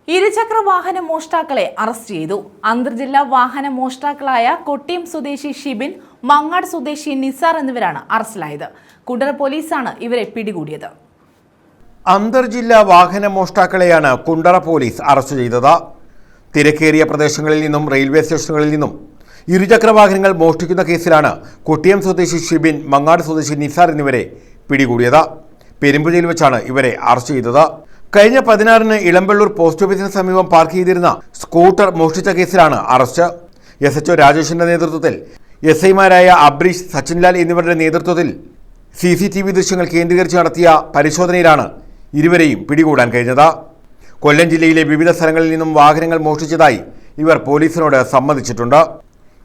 ഇരുചക്ര വാഹന മോഷ്ടാക്കളെ അറസ്റ്റ് ചെയ്തു. അന്തർജില്ലാ വാഹന മോഷ്ടാക്കളായ കൊട്ടിയം സ്വദേശി ഷിബിൻ, മങ്ങാട് സ്വദേശി നിസാർ എന്നിവരാണ് അറസ്റ്റിലായത്. കുണ്ടറ പോലീസാണ് ഇവരെ പിടികൂടിയത്. അന്തർജില്ലാ വാഹന മോഷ്ടാക്കളെയാണ് കുണ്ടറ പോലീസ് അറസ്റ്റ് ചെയ്തത്. തിരക്കേറിയ പ്രദേശങ്ങളിൽ നിന്നും റെയിൽവേ സ്റ്റേഷനുകളിൽ നിന്നും ഇരുചക്ര വാഹനങ്ങൾ മോഷ്ടിക്കുന്ന കേസിലാണ് കൊട്ടിയം സ്വദേശി ഷിബിൻ, മങ്ങാട് സ്വദേശി നിസാർ എന്നിവരെ പിടികൂടിയത്. പെരുമ്പുഴയിൽ വെച്ചാണ് ഇവരെ അറസ്റ്റ് ചെയ്തത്. കഴിഞ്ഞ 16-ന് ഇളമ്പള്ളൂർ പോസ്റ്റ് ഓഫീസിന് സമീപം പാർക്ക് ചെയ്തിരുന്ന സ്കൂട്ടർ മോഷ്ടിച്ച കേസിലാണ് അറസ്റ്റ്. SHO രാജേഷിന്റെ നേതൃത്വത്തിൽ SIമാരായ അബ്രീഷ്, സച്ചിൻലാൽ എന്നിവരുടെ നേതൃത്വത്തിൽ CCTV ദൃശ്യങ്ങൾ കേന്ദ്രീകരിച്ച് നടത്തിയ പരിശോധനയിലാണ് ഇരുവരെയും പിടികൂടാൻ കഴിഞ്ഞത്. കൊല്ലം ജില്ലയിലെ വിവിധ സ്ഥലങ്ങളിൽ നിന്നും വാഹനങ്ങൾ മോഷ്ടിച്ചതായി ഇവർ പോലീസിനോട് സമ്മതിച്ചിട്ടുണ്ട്.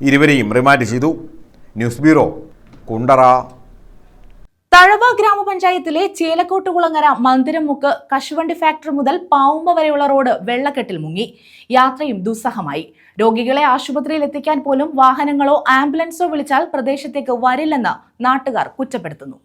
ഇരുവരെയും റിമാൻഡ് ചെയ്തു. News bureau, Kundara. തഴവ ഗ്രാമപഞ്ചായത്തിലെ ചേലക്കോട്ടുകുളങ്ങര മന്ദിരമുക്ക് കശുവണ്ടി ഫാക്ടറി മുതൽ പാവുമ്പ വരെയുള്ള റോഡ് വെള്ളക്കെട്ടിൽ മുങ്ങി. യാത്രയും ദുസ്സഹമായി. രോഗികളെ ആശുപത്രിയിൽ എത്തിക്കാൻ പോലും വാഹനങ്ങളോ ആംബുലൻസോ വിളിച്ചാൽ പ്രദേശത്തേക്ക് വരില്ലെന്ന് നാട്ടുകാർ കുറ്റപ്പെടുത്തുന്നു.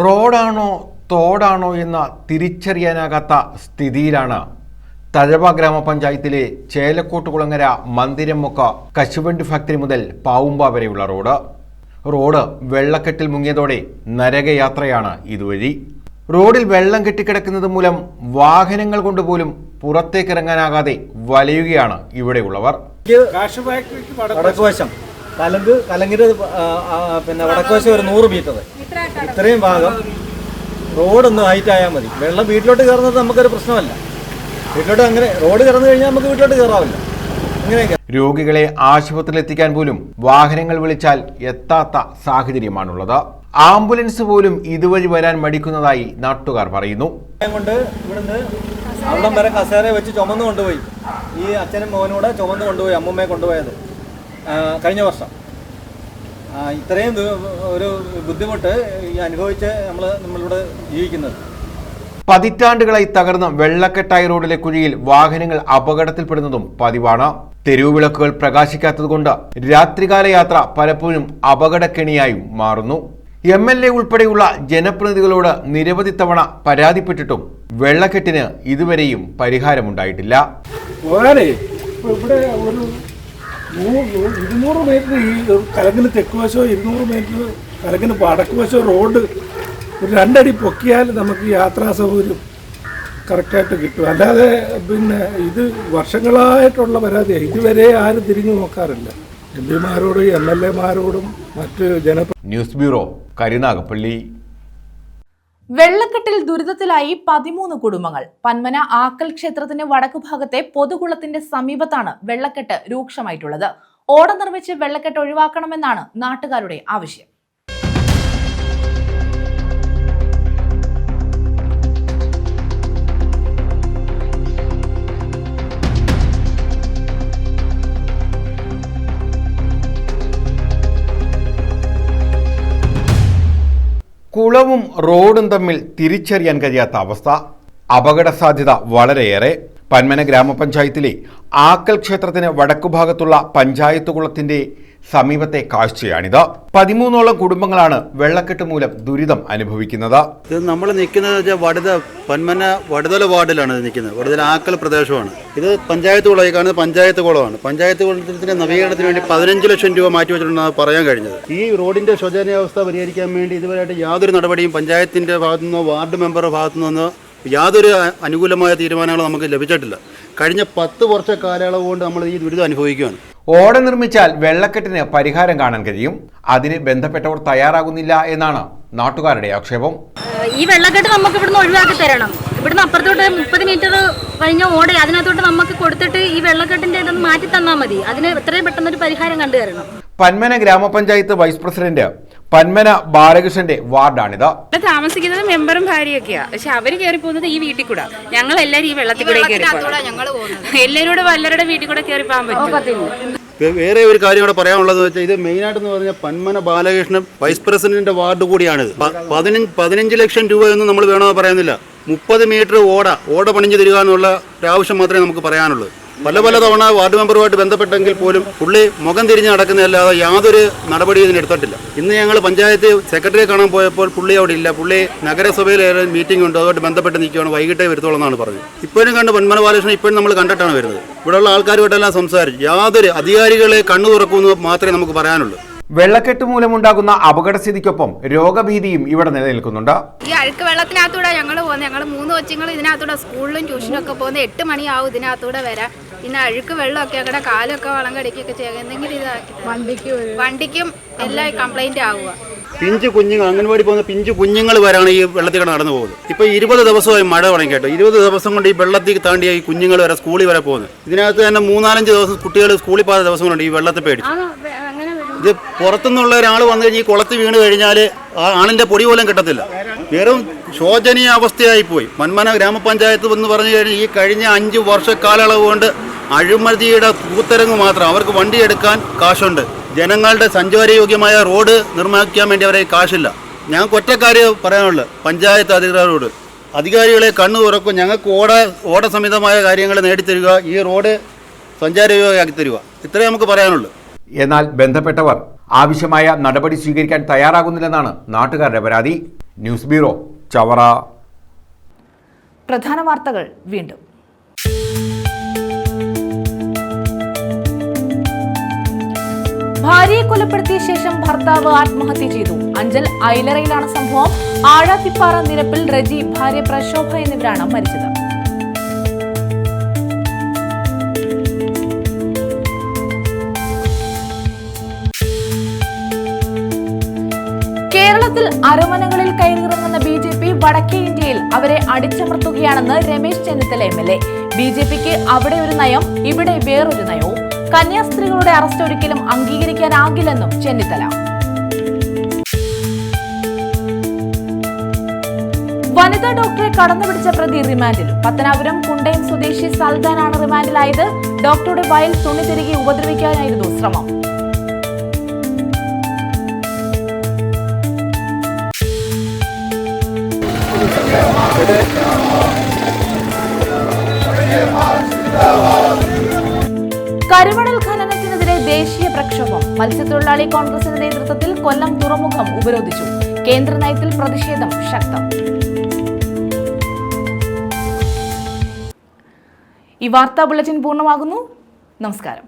റോഡാണോ തോടാണോ എന്ന തിരിച്ചറിയാനാകാത്ത സ്ഥിതിയിലാണ് തഴവ ഗ്രാമപഞ്ചായത്തിലെ ചേലക്കോട്ടുകുളങ്ങര മന്ദിരമുക്ക് കശുവണ്ടി ഫാക്ടറി മുതൽ പാവുമ്പ വരെയുള്ള റോഡ് വെള്ളക്കെട്ടിൽ മുങ്ങിയതോടെ നരകയാത്രയാണ് ഇതുവഴി. റോഡിൽ വെള്ളം കെട്ടിക്കിടക്കുന്നത് മൂലം വാഹനങ്ങൾ കൊണ്ടുപോലും പുറത്തേക്കിറങ്ങാനാകാതെ വലയുകയാണ് ഇവിടെയുള്ളവർ. വടക്കുവശം കലങ്കിന് പിന്നെ വടക്കുവശം ഒരു 100 മീറ്റർ, ഇത്രയും ഭാഗം റോഡൊന്ന് ഹൈറ്റ് ആയാൽ മതി. വെള്ളം വീട്ടിലോട്ട് കയറുന്നത് നമുക്കൊരു പ്രശ്നമല്ല. വീട്ടിലോട്ട് അങ്ങനെ റോഡ് കയറുന്നു കഴിഞ്ഞാൽ നമുക്ക് വീട്ടിലോട്ട് കയറാവില്ല. അങ്ങനെയൊക്കെ രോഗികളെ ആശുപത്രിയിൽ എത്തിക്കാൻ പോലും വാഹനങ്ങൾ വിളിച്ചാൽ എത്താത്ത സാഹചര്യമാണുള്ളത്. ആംബുലൻസ് പോലും ഇതുവഴി വരാൻ മടിക്കുന്നതായി നാട്ടുകാർ പറയുന്നു. കൊണ്ട് ഇവിടുന്ന് അവിടം വരെ കസേര വെച്ച് ചുമന്ന് കൊണ്ടുപോയി. ഈ അച്ഛനും മോനൂടെ ചുമന്ന് കൊണ്ടുപോയി അമ്മൂമ്മയെ കൊണ്ടുപോയത് കഴിഞ്ഞ വർഷം. ഇത്രയും ഒരു ബുദ്ധിമുട്ട് അനുഭവിച്ച് നമ്മളിവിടെ ജീവിക്കുന്നത്. പതിറ്റാണ്ടുകളായി തകർന്ന വെള്ളക്കെട്ടായ റോഡിലെ കുഴിയിൽ വാഹനങ്ങൾ അപകടത്തിൽപ്പെടുന്നതും പതിവാണ്. തെരുവുവിളക്കുകൾ പ്രകാശിക്കാത്തതുകൊണ്ട് രാത്രികാല യാത്ര പലപ്പോഴും അപകടക്കെണിയായും മാറുന്നു. MLA ഉൾപ്പെടെയുള്ള ജനപ്രതിനിധികളോട് നിരവധി തവണ പരാതിപ്പെട്ടിട്ടും വെള്ളക്കെട്ടിന് ഇതുവരെയും പരിഹാരമുണ്ടായിട്ടില്ല. ഇവിടെ ഒരു 200 മീറ്റർ ഈ കലങ്ങിന് തെക്കുവശോ 200 മീറ്റർ കലങ്ങിന് വടക്കുവശോ റോഡ് ഒരു 2 അടി പൊക്കിയാൽ നമുക്ക് യാത്രാ സൗകര്യം കറക്റ്റായിട്ട് കിട്ടും. അല്ലാതെ പിന്നെ ഇത് വർഷങ്ങളായിട്ടുള്ള പരാതിയാണ്. ഇതുവരെ ആരും തിരിഞ്ഞു നോക്കാറില്ല. MPമാരോടും MLAമാരോടും മറ്റ് ന്യൂസ് ബ്യൂറോ, കരുനാഗപ്പള്ളി. വെള്ളക്കെട്ടിൽ ദുരിതത്തിലായി 13 കുടുംബങ്ങൾ. പന്മന ആക്കൽ ക്ഷേത്രത്തിന് വടക്കുഭാഗത്തെ പൊതുകുളത്തിന്റെ സമീപത്താണ് വെള്ളക്കെട്ട് രൂക്ഷമായിട്ടുള്ളത്. ഓട നിർമ്മിച്ച് വെള്ളക്കെട്ട് ഒഴിവാക്കണമെന്നാണ് നാട്ടുകാരുടെ ആവശ്യം. കുളവും റോഡും തമ്മിൽ തിരിച്ചറിയാൻ കഴിയാത്ത അവസ്ഥ. അപകട സാധ്യത വളരെയേറെ. പന്മന ഗ്രാമപഞ്ചായത്തിലെ ആക്കൽ ക്ഷേത്രത്തിന് വടക്കുഭാഗത്തുള്ള പഞ്ചായത്ത് കുളത്തിന്റെ സമീപത്തെ കാഴ്ചയാണിത്. 13ഓളം കുടുംബങ്ങളാണ് വെള്ളക്കെട്ട് മൂലം ദുരിതം അനുഭവിക്കുന്നത്. ഇത് നമ്മൾ നിൽക്കുന്നത് പന്മന വടുതല വാർഡിലാണ് നിൽക്കുന്നത്. വടുതല ആക്കൽ പ്രദേശമാണ്. ഇത് പഞ്ചായത്ത് കുളമായി കാണുന്നത് പഞ്ചായത്ത് കുളമാണ്. പഞ്ചായത്ത് കുളത്തിന്റെ നവീകരണത്തിന് വേണ്ടി 15 ലക്ഷം രൂപ മാറ്റിവെച്ചിട്ടുണ്ടെന്നാണ് പറയാൻ കഴിഞ്ഞത്. ഈ റോഡിന്റെ ശോചനീയാവസ്ഥ പരിഹരിക്കാൻ വേണ്ടി ഇതുവരെയായിട്ട് യാതൊരു നടപടിയും പഞ്ചായത്തിന്റെ ഭാഗത്തുനിന്നോ വാർഡ് മെമ്പറുടെ ഭാഗത്തുനിന്നോ യാതൊരു അനുകൂലമായ തീരുമാനങ്ങളും നമുക്ക് ലഭിച്ചിട്ടില്ല. കഴിഞ്ഞ 10 വർഷ കാലയളവ് കൊണ്ട് നമ്മൾ ഈ ദുരിതം അനുഭവിക്കുകയാണ്. ഓട നിർമ്മിച്ചാൽ വെള്ളക്കെട്ടിന് പരിഹാരം കാണാൻ കഴിയും. അതിന് ബന്ധപ്പെട്ടവർ തയ്യാറാകുന്നില്ല എന്നാണ് നാട്ടുകാരുടെ ആക്ഷേപം. ഈ വെള്ളക്കെട്ട് നമുക്ക് ഇവിടുന്ന് ഒഴിവാക്കി തരണം. ഇവിടുന്ന് അപ്പുറത്തോട്ട് 30 മീറ്റർ കഴിഞ്ഞ ഓട അതിനകത്തോട്ട് നമുക്ക് കൊടുത്തിട്ട് ഈ വെള്ളക്കെട്ടിന്റെ ഇതൊന്ന് മാറ്റി തന്നാൽ മതി. അതിന് എത്രയും പെട്ടെന്നൊരു പരിഹാരം കണ്ടുതരണം. പന്മന ഗ്രാമപഞ്ചായത്ത് വൈസ് പ്രസിഡന്റ് പന്മന ബാലകൃഷ്ണന്റെ വാർഡാണിത്. താമസിക്കുന്നത് മെമ്പറും ഭാര്യയൊക്കെയാ. പക്ഷെ അവര് കയറി പോകുന്നത് ഈ വീട്ടിൽ കൂടെ. ഞങ്ങൾ എല്ലാവരും ഈ വെള്ളത്തിൽ കൂടെ കയറി എല്ലാവരും വല്ലവരുടെ വീട്ടിൽ കൂടെ കയറി പോകാൻ പറ്റും. വേറെ ഒരു കാര്യം കൂടെ പറയാനുള്ളത് വെച്ചാൽ ഇത് മെയിനായിട്ടെന്ന് പറഞ്ഞാൽ പന്മന ബാലകൃഷ്ണൻ വൈസ് പ്രസിഡന്റിന്റെ വാർഡ് കൂടിയാണിത്. 15 ലക്ഷം രൂപയൊന്നും നമ്മൾ വേണമെന്ന് പറയുന്നില്ല. 30 മീറ്റർ ഓട പണിഞ്ഞു തരിക എന്നുള്ള ആവശ്യം മാത്രമേ നമുക്ക് പറയാനുള്ളൂ. പല തവണ വാർഡ് മെമ്പറുമായിട്ട് ബന്ധപ്പെട്ടെങ്കിൽ പോലും പുള്ളി മുഖം തിരിഞ്ഞ് നടക്കുന്നതല്ലാതെ യാതൊരു നടപടിയും ഇതിനെടുത്തിട്ടില്ല. ഇന്ന് ഞങ്ങൾ പഞ്ചായത്ത് സെക്രട്ടറിയെ കാണാൻ പോയപ്പോൾ പുള്ളി അവിടെ ഇല്ല. പുള്ളി നഗരസഭയിൽ മീറ്റിംഗ് ഉണ്ട്, അതുകൊണ്ട് ബന്ധപ്പെട്ട് നിൽക്കുകയാണ്. വൈകിട്ടേ വരുത്തോളം എന്നാണ് പറഞ്ഞത്. ഇപ്പോഴും കണ്ട് പന്മന ബാലകൃഷ്ണൻ ഇപ്പോഴും നമ്മൾ കണ്ടിട്ടാണ് വരുന്നത്. ഇവിടെയുള്ള ആൾക്കാരുമായിട്ടെല്ലാം സംസാരിച്ചു. യാതൊരു അധികാരികളെ കണ്ണു തുറക്കുമെന്ന് മാത്രമേ നമുക്ക് പറയാനുള്ളൂ. വെള്ളക്കെട്ട് മൂലമുണ്ടാകുന്ന അപകടസ്ഥിതിക്കൊപ്പം രോഗഭീതിയും ഇവിടെ നിലനിൽക്കുന്നുണ്ട്. ഈ അഴുക്ക് വെള്ളത്തിനകത്തൂടെ ഞങ്ങൾ പോകുന്നത്. ഞങ്ങൾ 3 കൊച്ചുങ്ങൾ ഇതിനകത്തൂടെ സ്കൂളിലും ട്യൂഷനും ഒക്കെ പോകുന്നത് 8 മണിയാവും ഇതിനകത്തൂടെ വരാൻ. പിന്നെ അഴുക്ക് വെള്ളമൊക്കെ അങ്ങനെ കാലൊക്കെ വളം കടിക്കുകയൊക്കെ ചെയ്യുക. എന്തെങ്കിലും ഇതാക്കി വണ്ടിക്കും എല്ലാം കംപ്ലൈന്റ് ആവുക. പിഞ്ചു കുഞ്ഞുങ്ങൾ അംഗൻവാടി പോകുന്ന പിഞ്ചു കുഞ്ഞുങ്ങൾ വരാണ് ഈ വെള്ളത്തിൽ നടന്നു പോകുന്നത്. ഇപ്പോൾ 20 ദിവസമായി മഴ തുടങ്ങി കേട്ടോ. 20 ദിവസം കൊണ്ട് ഈ വെള്ളത്തിൽ താണ്ടിയ ഈ കുഞ്ഞുങ്ങൾ വരെ സ്കൂളിൽ വരെ പോകുന്നത്. ഇതിനകത്ത് തന്നെ 3-4 ദിവസം കുട്ടികൾ സ്കൂളിൽ പോകുന്ന ദിവസങ്ങളുണ്ട് ഈ വെള്ളത്തെ പേടിച്ച്. ഇത് പുറത്തുനിന്നുള്ള ഒരാൾ വന്നു കഴിഞ്ഞാൽ ഈ കുളത്തിൽ വീണ് കഴിഞ്ഞാൽ ആ ആണിൻ്റെ പൊടി പോലും കിട്ടത്തില്ല. വെറും ശോചനീയ അവസ്ഥയായിപ്പോയി. പന്മന ഗ്രാമപഞ്ചായത്ത് എന്ന് പറഞ്ഞു കഴിഞ്ഞാൽ ഈ കഴിഞ്ഞ 5 വർഷ കാലയളവ് കൊണ്ട് അഴിമതിയുടെ കൂത്തരങ്ങ് മാത്രം. അവർക്ക് വണ്ടി എടുക്കാൻ കാശുണ്ട്. ജനങ്ങളുടെ സഞ്ചാരയോഗ്യമായ റോഡ് നിർമ്മിക്കാൻ വേണ്ടി അവരെ കാശില്ല. ഞങ്ങൾക്ക് ഒറ്റക്കാര്യം പറയാനുള്ളത് പഞ്ചായത്ത് അധികൃതരോട്, അധികാരികളെ കണ്ണു തുറക്കും. ഞങ്ങൾക്ക് ഓട സംബന്ധമായ കാര്യങ്ങൾ നേടിത്തരിക, ഈ റോഡ് സഞ്ചാരയോഗ്യമാക്കി തരിക. ഇത്രേ നമുക്ക് പറയാനുള്ളൂ. എന്നാൽ ബന്ധപ്പെട്ടവർ ആവശ്യമായ നടപടി സ്വീകരിക്കാൻ തയ്യാറാകുന്നില്ലെന്നാണ് നാട്ടുകാരുടെ പരാതി. News bureau, Chavara. പ്രധാന വാർത്തകൾ വീണ്ടും. ഭാര്യയെ കൊലപ്പെടുത്തിയ ശേഷം ഭർത്താവ് ആത്മഹത്യ ചെയ്തു. അഞ്ചൽ ഐലറയിലാണ് സംഭവം. ആഴാത്തിപ്പാറ നിരപ്പിൽ റെജി, ഭാര്യ പ്രശോഭ എന്നിവരാണ് മരിച്ചത്. കേരളത്തിൽ അരമനകളിൽ കയറിയിറങ്ങുന്ന BJP വടക്കേ ഇന്ത്യയിൽ അവരെ അടിച്ചമർത്തുകയാണെന്ന് രമേശ് ചെന്നിത്തല MLA. BJPക്ക് അവിടെ ഒരു നയം, ഇവിടെ വേറൊരു നയവും. കന്യാസ്ത്രീകളുടെ അറസ്റ്റ് ഒരിക്കലും അംഗീകരിക്കാനാകില്ലെന്നും ചെന്നിത്തല. വനിതാ ഡോക്ടറെ കടന്നുപിടിച്ച പ്രതി റിമാൻഡിൽ. പത്തനാപുരം കുണ്ടയം സ്വദേശി സൽദാനാണ് റിമാൻഡിലായത്. ഡോക്ടറുടെ വയൽ തുണി തിരികെ ഉപദ്രവിക്കാനായിരുന്നു ശ്രമം. കരിമണൽ ഖനനത്തിനെതിരെ ദേശീയ പ്രക്ഷോഭം. മത്സ്യത്തൊഴിലാളി കോൺഗ്രസിന്റെ നേതൃത്വത്തിൽ കൊല്ലം തുറമുഖം ഉപരോധിച്ചു. കേന്ദ്ര നയത്തിൽ പ്രതിഷേധം ശക്തം. ഈ വാർത്താ ബുള്ളറ്റിൻ പൂർണ്ണമാകുന്നു. നമസ്കാരം.